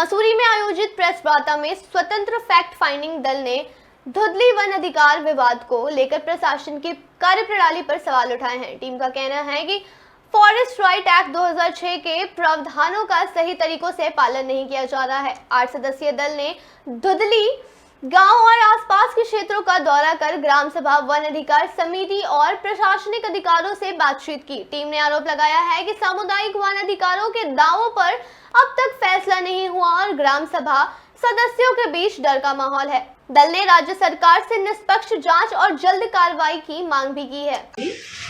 मसूरी में आयोजित प्रेस वार्ता में स्वतंत्र फैक्ट फाइंडिंग दल ने धुंधली वन अधिकार विवाद को लेकर प्रशासन की कार्यप्रणाली पर सवाल उठाए हैं। टीम का कहना है कि फॉरेस्ट राइट एक्ट 2006 के प्रावधानों का सही तरीकों से पालन नहीं किया जा रहा है। 8 सदस्यीय दल ने धुंधली गांव और आसपास के क्षेत्रों का दौरा कर ग्राम सभा, वन अधिकार समिति और प्रशासनिक अधिकारियों से बातचीत की। टीम ने आरोप लगाया है कि सामुदायिक वन अधिकारों के दावों पर अब तक फैसला नहीं हुआ और ग्राम सभा सदस्यों के बीच डर का माहौल है। दल ने राज्य सरकार से निष्पक्ष जांच और जल्द कार्रवाई की मांग भी की है।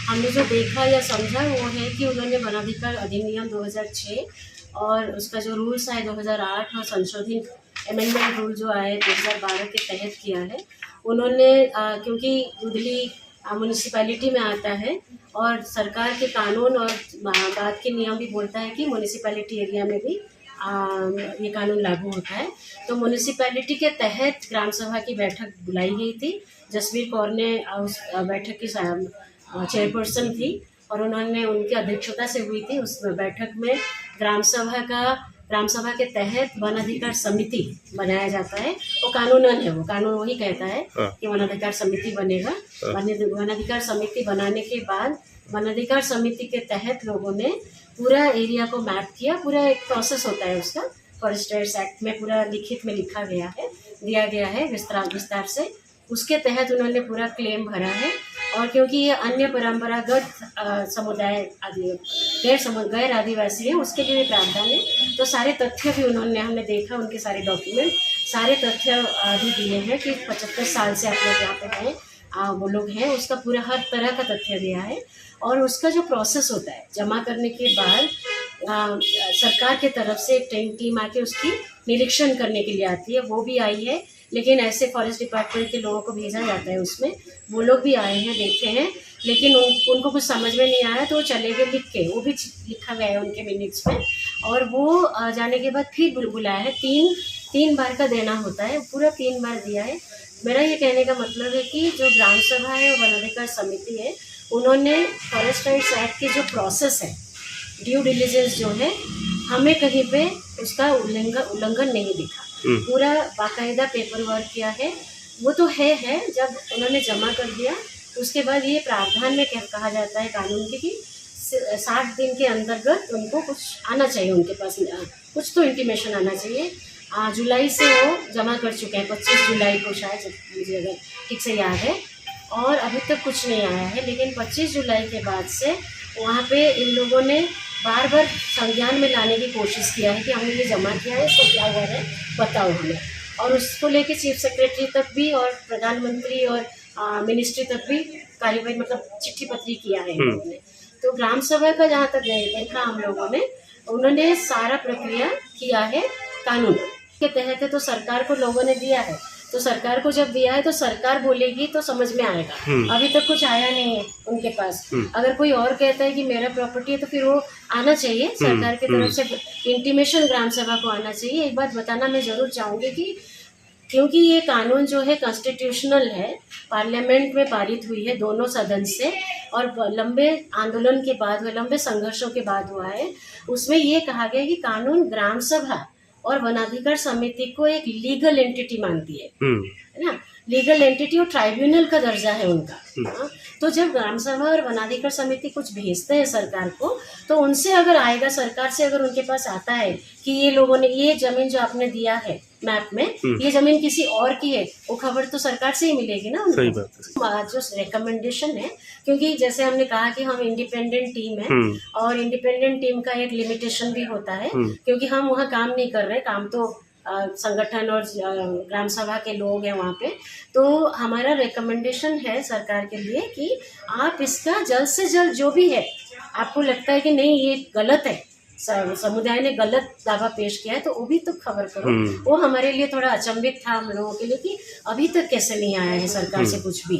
हमने जो देखा या समझा वो है कि उन्होंने वनाधिकार अधिनियम 2006 और उसका जो रूल्स आए 2008 और संशोधित अमेंडमेंट रूल जो आए 2012 के तहत किया है। उन्होंने क्योंकि धुंधली म्यूनिसिपैलिटी में आता है और सरकार के कानून और बात के नियम भी बोलता है कि म्यूनिसिपैलिटी एरिया में भी ये कानून लागू होता है। तो म्यूनिसिपैलिटी के तहत ग्राम सभा की बैठक बुलाई गई थी। जसवीर कौर ने उस बैठक की चेयरपर्सन थी और उन्होंने उनकी अध्यक्षता से हुई थी। उस बैठक में ग्राम सभा के तहत वन अधिकार समिति बनाया जाता है। वो कानूनन है, वो कानून वही कहता है कि वन अधिकार समिति बनेगा। वन अधिकार समिति बनाने के बाद वन अधिकार समिति के तहत लोगों ने पूरा एरिया को मैप किया। पूरा एक प्रोसेस होता है उसका, फॉरेस्ट राइट्स एक्ट में पूरा लिखित में लिखा गया है, दिया गया है विस्तार से। उसके तहत उन्होंने पूरा क्लेम भरा है। और क्योंकि ये अन्य परंपरागत समुदाय गैर आदिवासी हैं, उसके लिए भी प्रावधान है। तो सारे तथ्य भी हमने देखा, उनके सारे डॉक्यूमेंट, सारे तथ्य भी दिए हैं कि 75 साल से आप लोग यहाँ पे हैं, वो लोग हैं, उसका पूरा हर तरह का तथ्य दिया है। और उसका जो प्रोसेस होता है जमा करने के बाद सरकार के तरफ से एक टीम आके उसकी निरीक्षण करने के लिए आती है। वो भी आई है, लेकिन ऐसे फॉरेस्ट डिपार्टमेंट के लोगों को भेजा जाता है उसमें। वो लोग भी आए हैं, देखे हैं, लेकिन उनको कुछ समझ में नहीं आया तो वो चले गए लिख के। वो भी लिखा गया है उनके मिनट्स में। और वो जाने के बाद फिर बुलाया है। तीन बार का देना होता है, पूरा 3 बार दिया है। मेरा ये कहने का मतलब है कि जो ग्राम सभा है और वन अधिकार समिति है, उन्होंने फॉरेस्ट राइट्स एक्ट की जो प्रोसेस है, ड्यू डिलिजेंस जो है, हमें कहीं पे उसका उल्लंघन नहीं दिखा। पूरा बाकायदा पेपर वर्क किया है। वो तो है जब उन्होंने जमा कर दिया उसके बाद ये प्रावधान में क्या कहा जाता है कानून के कि 60 दिन के अंतर्गत उनको कुछ आना चाहिए, उनके पास कुछ तो इंटीमेशन आना चाहिए। जुलाई से वो जमा कर चुके हैं, 25 जुलाई को शायद, मुझे अगर ठीक से याद है। और अभी तक कुछ नहीं आया है। लेकिन 25 जुलाई के बाद से वहाँ पे इन लोगों ने बार संज्ञान में लाने की कोशिश किया है कि हमने ये जमा किया है, इसको क्या हुआ है बताओ हमें। और उसको लेके चीफ सेक्रेटरी तक भी और प्रधानमंत्री और मिनिस्ट्री तक भी कार्यवाही, मतलब चिट्ठी पत्री किया है उन्होंने। तो ग्राम सभा का जहाँ तक देखा हम लोगों ने, उन्होंने सारा प्रक्रिया किया है कानून के तहत है। तो सरकार को लोगों ने दिया है, तो सरकार को जब दिया है तो सरकार बोलेगी तो समझ में आएगा। अभी तक कुछ आया नहीं है उनके पास। अगर कोई और कहता है कि मेरा प्रॉपर्टी है तो फिर वो आना चाहिए, सरकार की तरफ से इंटीमेशन ग्राम सभा को आना चाहिए। एक बात बताना मैं जरूर चाहूँगी कि क्योंकि ये कानून जो है कॉन्स्टिट्यूशनल है, पार्लियामेंट में पारित हुई है दोनों सदन से और लंबे आंदोलन के बाद, लंबे संघर्षों के बाद हुआ है। उसमें ये कहा गया कि कानून ग्राम सभा और वनाधिकार समिति को एक लीगल एंटिटी मानती है ना, लीगल एंटिटी और ट्राइब्यूनल का दर्जा है उनका। तो जब ग्राम सभा और वनाधिकार समिति कुछ भेजते हैं सरकार को, तो उनसे अगर आएगा, सरकार से अगर उनके पास आता है कि ये लोगों ने ये जमीन जो आपने दिया है मैप में, ये जमीन किसी और की है, वो खबर तो सरकार से ही मिलेगी ना उनको। जो रिकमेंडेशन है, क्योंकि जैसे हमने कहा कि हम इंडिपेंडेंट टीम है और इंडिपेंडेंट टीम का एक लिमिटेशन भी होता है, क्योंकि हम वहाँ काम नहीं कर रहे, काम तो संगठन और ग्राम सभा के लोग हैं वहाँ पे। तो हमारा रिकमेंडेशन है सरकार के लिए कि आप इसका जल्द से जल्द, जो भी है आपको लगता है कि नहीं ये गलत है, समुदाय ने गलत दावा पेश किया है, तो वो भी तो खबर करो। वो हमारे लिए थोड़ा अचंभित था हम लोगों के लिए कि अभी तक कैसे नहीं आया है सरकार से कुछ भी।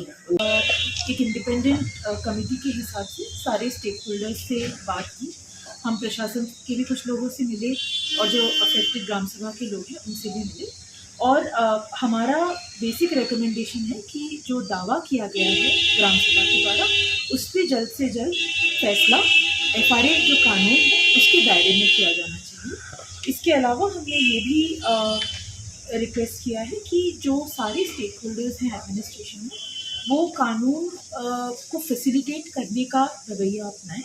एक इंडिपेंडेंट कमेटी के हिसाब से सारे स्टेक होल्डर्स से बात की। हम प्रशासन के भी कुछ लोगों से मिले और जो अफेक्टेड ग्राम सभा के लोग हैं उनसे भी मिले। और हमारा बेसिक रिकमेंडेशन है कि जो दावा किया गया है ग्राम सभा के द्वारा, उस पर जल्द से जल्द फैसला FRA जो कानून है उसके दायरे में किया जाना चाहिए। इसके अलावा हमने ये भी रिक्वेस्ट किया है कि जो सारे स्टेक होल्डर्स हैं एडमिनिस्ट्रेशन में वो कानून को फैसिलिटेट करने का रवैया अपनाएं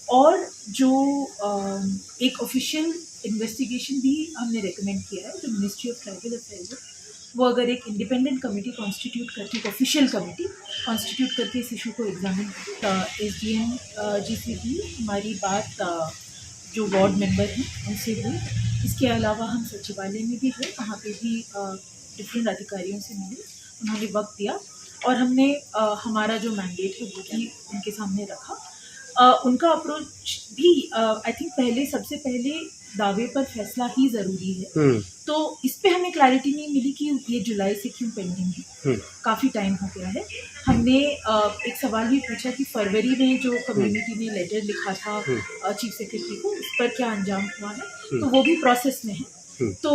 और जो एक ऑफिशियल इन्वेस्टिगेशन भी हमने रेकमेंड किया है जो मिनिस्ट्री ऑफ ट्राइबल अफेयर्स है वो अगर एक इंडिपेंडेंट कमेटी कॉन्स्टिट्यूट करके एक ऑफिशियल कमेटी कॉन्स्टिट्यूट करके इस इशू को एग्जामिन SDM जी से भी हमारी बात जो वार्ड मेंबर हैं उनसे हुई। इसके अलावा हम सचिवालय में भी गए, वहाँ पे भी डिफरेंट अधिकारियों से मिले, उन्होंने वक्त दिया और हमने हमारा जो मैंडेट है वो भी उनके सामने रखा। उनका अप्रोच भी आई थिंक सबसे पहले दावे पर फैसला ही ज़रूरी है, तो इस पे हमें क्लैरिटी नहीं मिली कि ये जुलाई से क्यों पेंडिंग है, काफ़ी टाइम हो गया है। हमने एक सवाल भी पूछा कि फरवरी में जो कम्युनिटी ने लेटर लिखा था चीफ सेक्रेटरी को, उस पर क्या अंजाम हुआ है, तो वो भी प्रोसेस में है। तो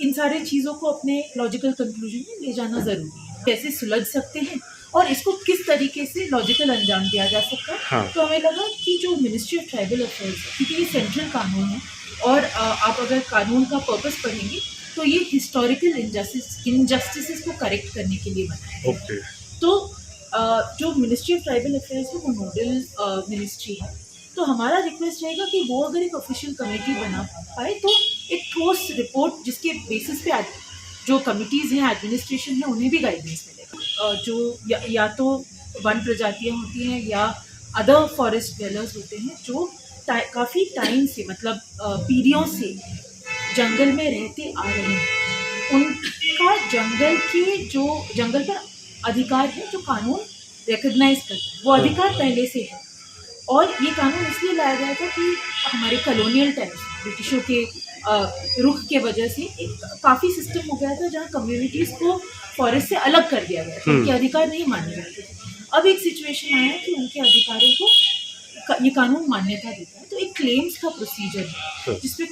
इन सारे चीज़ों को अपने लॉजिकल कंक्लूजन में ले जाना ज़रूरी है, कैसे सुलझ सकते हैं और इसको किस तरीके से लॉजिकल अंजाम दिया जा सकता है। हाँ। तो हमें लगा कि जो मिनिस्ट्री ऑफ ट्राइबल अफेयर्स है, क्योंकि ये सेंट्रल कानून है और आप अगर कानून का पर्पस पढ़ेंगे तो ये हिस्टोरिकल इनजस्टिसेस को करेक्ट करने के लिए बना है। ओके। तो जो मिनिस्ट्री ऑफ ट्राइबल अफेयर्स है वो नोडल मिनिस्ट्री है, तो हमारा रिक्वेस्ट रहेगा कि वो अगर एक ऑफिशियल कमेटी बना पाए तो एक ठोस रिपोर्ट जिसके बेसिस पे जो कमिटीज़ हैं एडमिनिस्ट्रेशन है उन्हें भी गाइडेंस मिलेगा। जो या तो वन प्रजातियाँ होती हैं या अदर फॉरेस्ट डेवलपर्स होते हैं जो काफ़ी टाइम से मतलब पीढ़ियों से जंगल में रहते आ रहे हैं, उनका जंगल पर अधिकार है जो कानून रिकग्नाइज करता है, वो अधिकार पहले से है। और ये कानून इसलिए लाया गया था कि हमारे कॉलोनियल टाइम्स ब्रिटिशों के रुख के वजह से एक काफ़ी सिस्टम हो गया था जहाँ कम्युनिटीज़ को फॉरेस्ट से अलग कर दिया गया था, उनके अधिकार नहीं माने जाते थे। अब एक सिचुएशन आया कि उनके अधिकारों को ये कानून मान्यता देता है, तो एक क्लेम्स का प्रोसीजर है जिसपे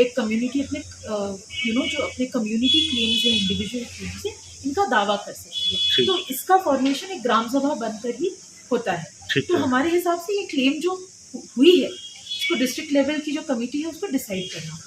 एक कम्युनिटी अपने जो अपने कम्युनिटी क्लेम्स या इंडिविजुअल क्लेम्स है इनका दावा कर सकती है। तो इसका फॉर्मेशन एक ग्राम सभा बनकर ही होता है। तो हमारे हिसाब से ये क्लेम जो हुई है इसको डिस्ट्रिक्ट लेवल की जो कमेटी है उसको डिसाइड करना।